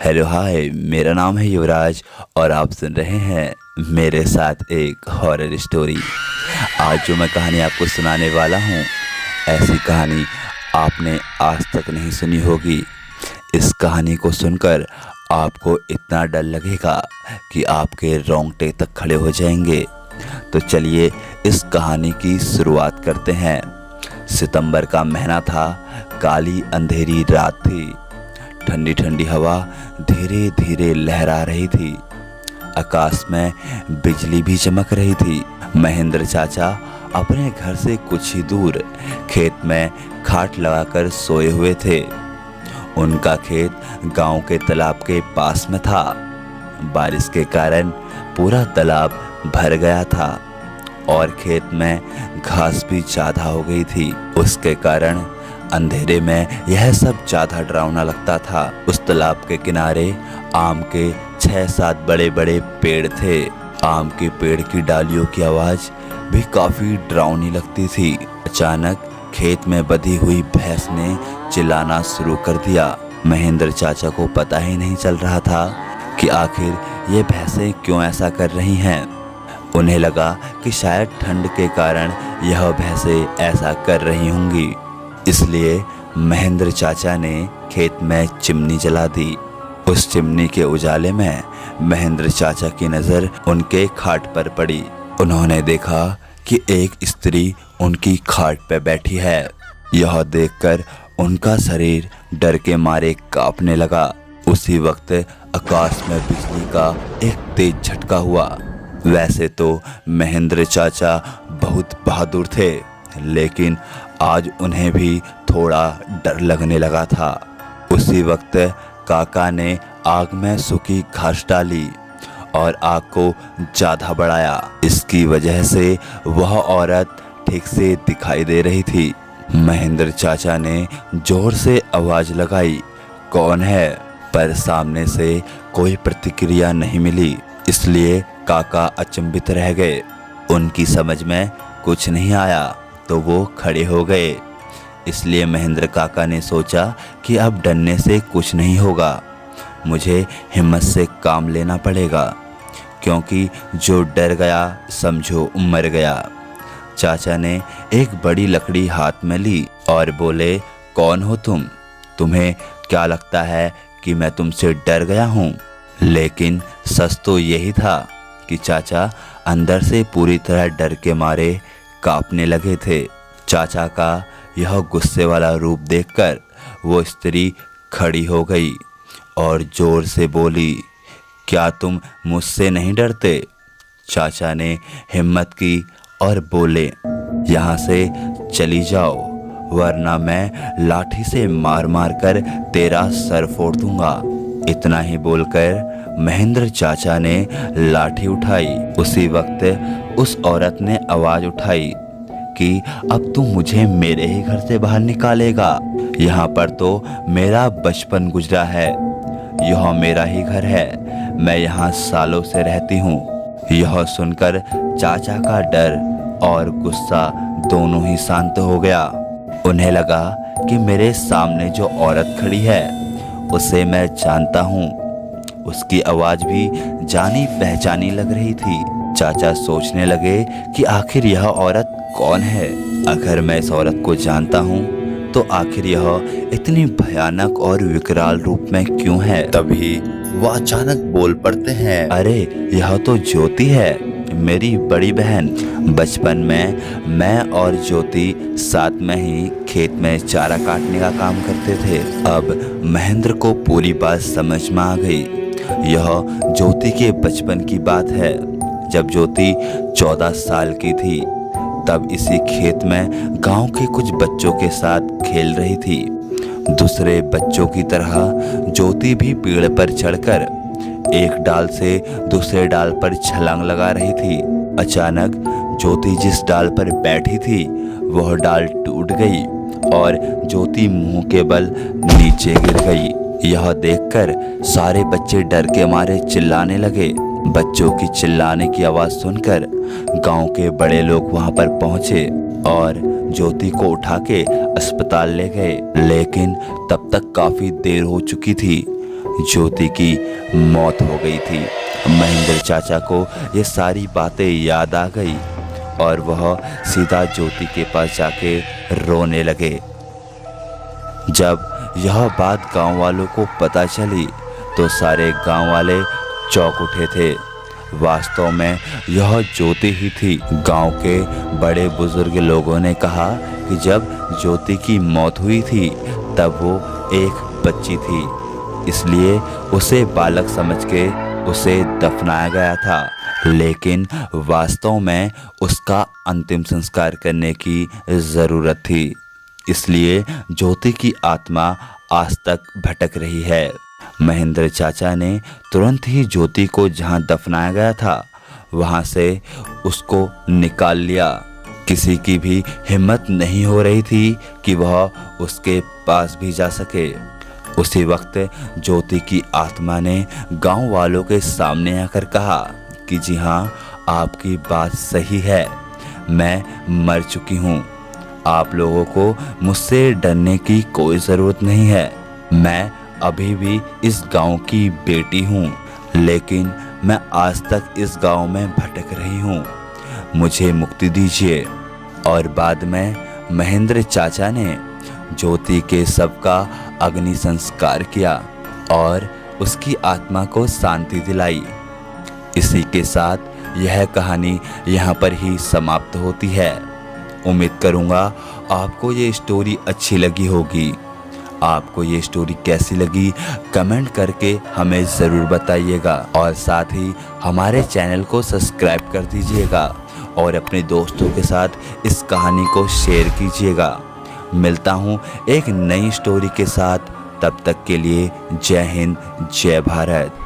Hello hi, मेरा नाम है युवराज और आप सुन रहे हैं मेरे साथ एक हॉरर स्टोरी। आज जो मैं कहानी आपको सुनाने वाला हूँ, ऐसी कहानी आपने आज तक नहीं सुनी होगी। इस कहानी को सुनकर आपको इतना डर लगेगा कि आपके रोंगटे तक खड़े हो जाएंगे। तो चलिए इस कहानी की शुरुआत करते हैं। सितंबर का महीना था, काली अंधेरी रात थी। ठंडी ठंडी हवा धीरे धीरे लहरा रही थी। आकाश में बिजली भी चमक रही थी। महेंद्र चाचा अपने घर से कुछ ही दूर खेत में खाट लगाकर सोए हुए थे। उनका खेत गांव के तालाब के पास में था। बारिश के कारण पूरा तालाब भर गया था और खेत में घास भी ज्यादा हो गई थी। उसके कारण अंधेरे में यह सब ज्यादा डरावना लगता था। उस तालाब के किनारे आम के 6-7 बड़े बड़े पेड़ थे। आम के पेड़ की डालियों की आवाज भी काफी डरावनी लगती थी। अचानक खेत में बंधी हुई भैंस ने चिल्लाना शुरू कर दिया। महेंद्र चाचा को पता ही नहीं चल रहा था कि आखिर ये भैंसें क्यों ऐसा कर रही हैं। उन्हें लगा कि शायद ठंड के कारण यह भैंसें ऐसा कर रही होंगी, इसलिए महेंद्र चाचा ने खेत में चिमनी जला दी। उस चिमनी के उजाले में महेंद्र चाचा की नजर उनके खाट पर पड़ी। उन्होंने देखा कि एक स्त्री उनकी खाट पर बैठी है। यह देखकर उनका शरीर डर के मारे कांपने लगा। उसी वक्त आकाश में बिजली का एक तेज झटका हुआ। वैसे तो महेंद्र चाचा बहुत बहादुर थे, लेकिन आज उन्हें भी थोड़ा डर लगने लगा था। उसी वक्त काका ने आग में सूखी घास डाली और आग को ज्यादा बढ़ाया। इसकी वजह से वह औरत ठीक से दिखाई दे रही थी। महेंद्र चाचा ने जोर से आवाज लगाई, कौन है? पर सामने से कोई प्रतिक्रिया नहीं मिली, इसलिए काका अचंभित रह गए। उनकी समझ में कुछ नहीं आया तो वो खड़े हो गए। इसलिए महेंद्र काका ने सोचा कि अब डरने से कुछ नहीं होगा, मुझे हिम्मत से काम लेना पड़ेगा, क्योंकि जो डर गया समझो मर गया। चाचा ने एक बड़ी लकड़ी हाथ में ली और बोले, कौन हो तुम? तुम्हें क्या लगता है कि मैं तुमसे डर गया हूँ? लेकिन सच तो यही था कि चाचा अंदर से पूरी तरह डर के मारे कांपने लगे थे। चाचा का यह गुस्से वाला रूप देखकर वो स्त्री खड़ी हो गई और जोर से बोली, क्या तुम मुझसे नहीं डरते? चाचा ने हिम्मत की और बोले, यहाँ से चली जाओ, वरना मैं लाठी से मार मार कर तेरा सर फोड़ दूंगा। इतना ही बोलकर महेंद्र चाचा ने लाठी उठाई। उसी वक्त उस औरत ने आवाज उठाई कि अब तू मुझे मेरे ही घर से बाहर निकालेगा। यहाँ पर तो मेरा बचपन गुजरा है, यह मेरा ही घर है, मैं यहाँ सालों से रहती हूँ। यह सुनकर चाचा का डर और गुस्सा दोनों ही शांत हो गया। उन्हें लगा कि मेरे सामने जो औरत खड़ी है उसे मैं जानता हूँ। उसकी आवाज भी जानी पहचानी लग रही थी। चाचा सोचने लगे कि आखिर यह औरत कौन है? अगर मैं इस औरत को जानता हूँ तो आखिर यह इतनी भयानक और विकराल रूप में क्यों है? तभी वह अचानक बोल पड़ते हैं, अरे यह तो ज्योति है, मेरी बड़ी बहन। बचपन में मैं और ज्योति साथ में ही खेत में चारा काटने का काम करते थे। अब महेंद्र को पूरी बात समझ में आ गई। यह ज्योति के बचपन की बात है। जब ज्योति 14 साल की थी, तब इसी खेत में गांव के कुछ बच्चों के साथ खेल रही थी। दूसरे बच्चों की तरह ज्योति भी पेड़ पर चढ़कर एक डाल से दूसरे डाल पर छलांग लगा रही थी। अचानक ज्योति जिस डाल पर बैठी थी वह डाल टूट गई और ज्योति मुंह के बल नीचे गिर गई। यह देखकर सारे बच्चे डर के मारे चिल्लाने लगे। बच्चों की चिल्लाने की आवाज सुनकर गांव के बड़े लोग वहां पर पहुंचे और ज्योति को उठा के अस्पताल ले गए। लेकिन तब तक काफी देर हो चुकी थी। ज्योति की मौत हो गई थी। महेंद्र चाचा को ये सारी बातें याद आ गई और वह सीधा ज्योति के पास जाके रोने लगे। जब यह बात गांव वालों को पता चली तो सारे गांव वाले चौंक उठे थे। वास्तव में यह ज्योति ही थी। गांव के बड़े बुजुर्ग लोगों ने कहा कि जब ज्योति की मौत हुई थी तब वो एक बच्ची थी, इसलिए उसे बालक समझ के उसे दफनाया गया था। लेकिन वास्तव में उसका अंतिम संस्कार करने की ज़रूरत थी, इसलिए ज्योति की आत्मा आज तक भटक रही है। महेंद्र चाचा ने तुरंत ही ज्योति को जहां दफनाया गया था वहां से उसको निकाल लिया। किसी की भी हिम्मत नहीं हो रही थी कि वह उसके पास भी जा सके। उसी वक्त ज्योति की आत्मा ने गांव वालों के सामने आकर कहा कि जी हाँ, आपकी बात सही है, मैं मर चुकी हूँ। आप लोगों को मुझसे डरने की कोई ज़रूरत नहीं है। मैं अभी भी इस गांव की बेटी हूँ, लेकिन मैं आज तक इस गांव में भटक रही हूँ। मुझे मुक्ति दीजिए। और बाद में महेंद्र चाचा ने ज्योति के शव का अग्नि संस्कार किया और उसकी आत्मा को शांति दिलाई। इसी के साथ यह कहानी यहाँ पर ही समाप्त होती है। उम्मीद करूँगा आपको ये स्टोरी अच्छी लगी होगी। आपको ये स्टोरी कैसी लगी कमेंट करके हमें ज़रूर बताइएगा और साथ ही हमारे चैनल को सब्सक्राइब कर दीजिएगा और अपने दोस्तों के साथ इस कहानी को शेयर कीजिएगा। मिलता हूँ एक नई स्टोरी के साथ, तब तक के लिए जय हिंद, जय भारत।